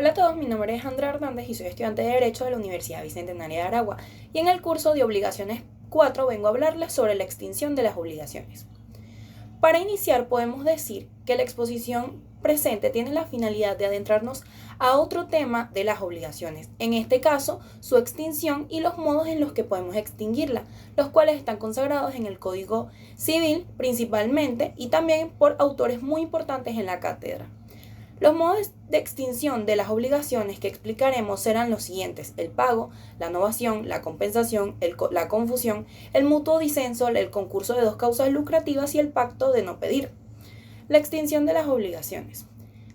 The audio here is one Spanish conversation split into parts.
Hola a todos, mi nombre es Andrea Hernández y soy estudiante de Derecho de la Universidad Bicentenaria de Aragua y en el curso de Obligaciones 4 vengo a hablarles sobre la extinción de las obligaciones. Para iniciar podemos decir que la exposición presente tiene la finalidad de adentrarnos a otro tema de las obligaciones, en este caso su extinción y los modos en los que podemos extinguirla, los cuales están consagrados en el Código Civil principalmente y también por autores muy importantes en la cátedra. Los modos de extinción de las obligaciones que explicaremos serán los siguientes: el pago, la novación, la compensación, la confusión, el mutuo disenso, el concurso de dos causas lucrativas y el pacto de no pedir. La extinción de las obligaciones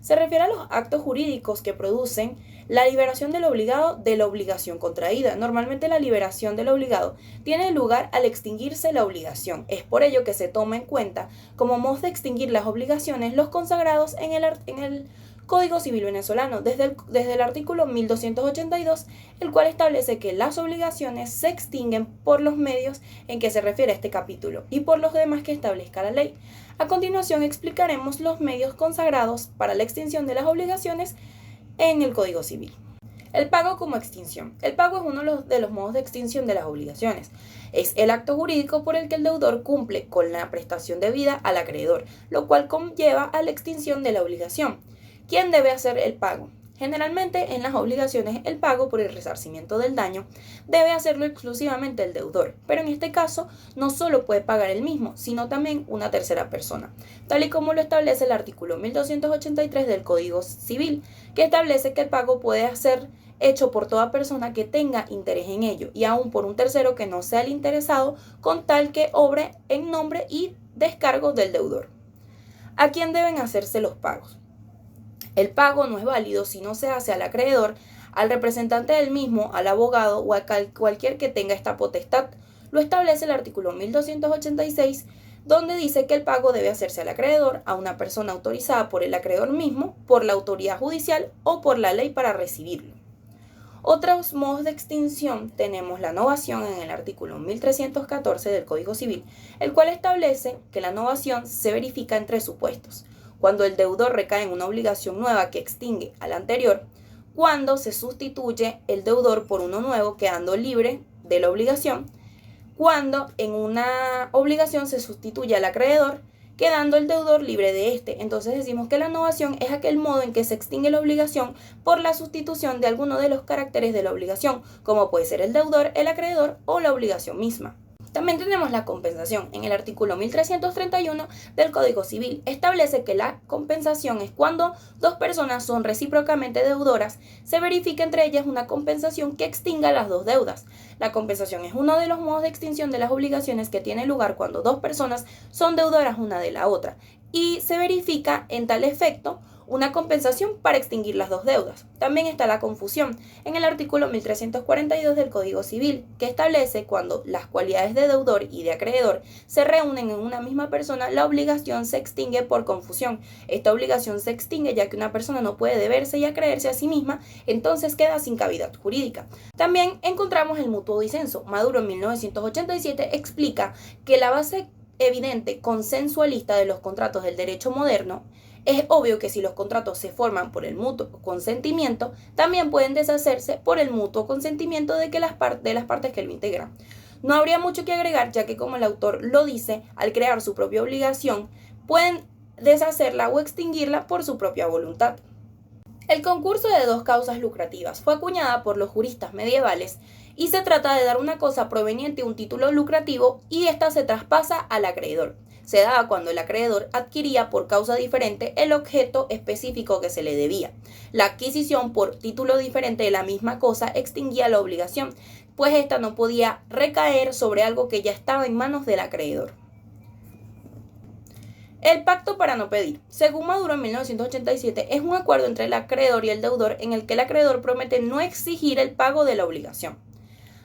se refiere a los actos jurídicos que producen la liberación del obligado de la obligación contraída. Normalmente la liberación del obligado tiene lugar al extinguirse la obligación. Es por ello que se toma en cuenta como modos de extinguir las obligaciones los consagrados en el Código Civil venezolano, desde el artículo 1282, el cual establece que las obligaciones se extinguen por los medios en que se refiere a este capítulo y por los demás que establezca la ley. A continuación explicaremos los medios consagrados para la extinción de las obligaciones en el Código Civil. El pago como extinción. El pago es uno de los modos de extinción de las obligaciones. Es el acto jurídico por el que el deudor cumple con la prestación debida al acreedor, lo cual conlleva a la extinción de la obligación. ¿Quién debe hacer el pago? Generalmente en las obligaciones el pago por el resarcimiento del daño debe hacerlo exclusivamente el deudor, pero en este caso no solo puede pagar él mismo, sino también una tercera persona, tal y como lo establece el artículo 1283 del Código Civil, que establece que el pago puede ser hecho por toda persona que tenga interés en ello y aún por un tercero que no sea el interesado, con tal que obre en nombre y descargo del deudor. ¿A quién deben hacerse los pagos? El pago no es válido si no se hace al acreedor, al representante del mismo, al abogado o a cualquier que tenga esta potestad. Lo establece el artículo 1286, donde dice que el pago debe hacerse al acreedor, a una persona autorizada por el acreedor mismo, por la autoridad judicial o por la ley para recibirlo. Otros modos de extinción tenemos la novación en el artículo 1314 del Código Civil, el cual establece que la novación se verifica en tres supuestos: cuando el deudor recae en una obligación nueva que extingue a la anterior, cuando se sustituye el deudor por uno nuevo quedando libre de la obligación, cuando en una obligación se sustituye al acreedor quedando el deudor libre de este. Entonces decimos que la novación es aquel modo en que se extingue la obligación por la sustitución de alguno de los caracteres de la obligación, como puede ser el deudor, el acreedor o la obligación misma. También tenemos la compensación. En el artículo 1331 del Código Civil establece que la compensación es cuando dos personas son recíprocamente deudoras, se verifica entre ellas una compensación que extinga las dos deudas. La compensación es uno de los modos de extinción de las obligaciones que tiene lugar cuando dos personas son deudoras una de la otra y se verifica en tal efecto una compensación para extinguir las dos deudas. También está la confusión en el artículo 1342 del Código Civil, que establece cuando las cualidades de deudor y de acreedor se reúnen en una misma persona, la obligación se extingue por confusión. Esta obligación se extingue ya que una persona no puede deberse y acreerse a sí misma, entonces queda sin cavidad jurídica. También encontramos el mutuo disenso. Maduro en 1987 explica que la base evidente consensualista de los contratos del derecho moderno es obvio que si los contratos se forman por el mutuo consentimiento, también pueden deshacerse por el mutuo consentimiento de las partes que lo integran. No habría mucho que agregar, ya que como el autor lo dice, al crear su propia obligación, pueden deshacerla o extinguirla por su propia voluntad. El concurso de dos causas lucrativas fue acuñada por los juristas medievales y se trata de dar una cosa proveniente de un título lucrativo y ésta se traspasa al acreedor. Se daba cuando el acreedor adquiría por causa diferente el objeto específico que se le debía. La adquisición por título diferente de la misma cosa extinguía la obligación, pues ésta no podía recaer sobre algo que ya estaba en manos del acreedor. El pacto para no pedir. Según Maduro en 1987, es un acuerdo entre el acreedor y el deudor en el que el acreedor promete no exigir el pago de la obligación.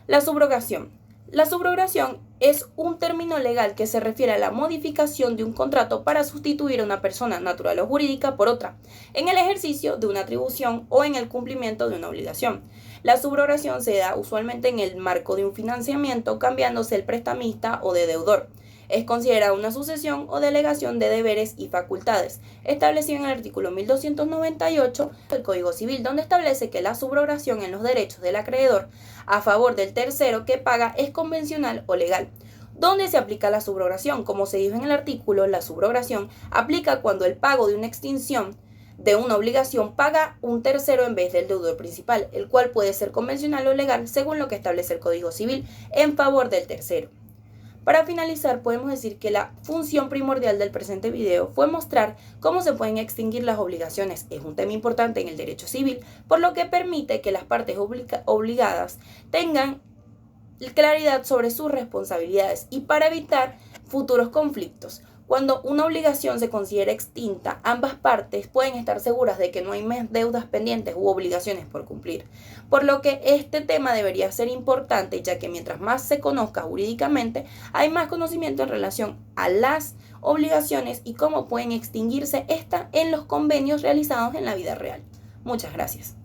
La subrogación. La subrogación es un término legal que se refiere a la modificación de un contrato para sustituir a una persona natural o jurídica por otra, en el ejercicio de una atribución o en el cumplimiento de una obligación. La subrogación se da usualmente en el marco de un financiamiento, cambiándose el prestamista o de deudor. Es considerada una sucesión o delegación de deberes y facultades, establecido en el artículo 1298 del Código Civil, donde establece que la subrogación en los derechos del acreedor a favor del tercero que paga es convencional o legal. ¿Dónde se aplica la subrogación? Como se dijo en el artículo, la subrogación aplica cuando el pago de una extinción de una obligación paga un tercero en vez del deudor principal, el cual puede ser convencional o legal según lo que establece el Código Civil en favor del tercero. Para finalizar, podemos decir que la función primordial del presente video fue mostrar cómo se pueden extinguir las obligaciones. Es un tema importante en el derecho civil, por lo que permite que las partes obligadas tengan claridad sobre sus responsabilidades y para evitar futuros conflictos. Cuando una obligación se considera extinta, ambas partes pueden estar seguras de que no hay más deudas pendientes u obligaciones por cumplir. Por lo que este tema debería ser importante, ya que mientras más se conozca jurídicamente, hay más conocimiento en relación a las obligaciones y cómo pueden extinguirse estas en los convenios realizados en la vida real. Muchas gracias.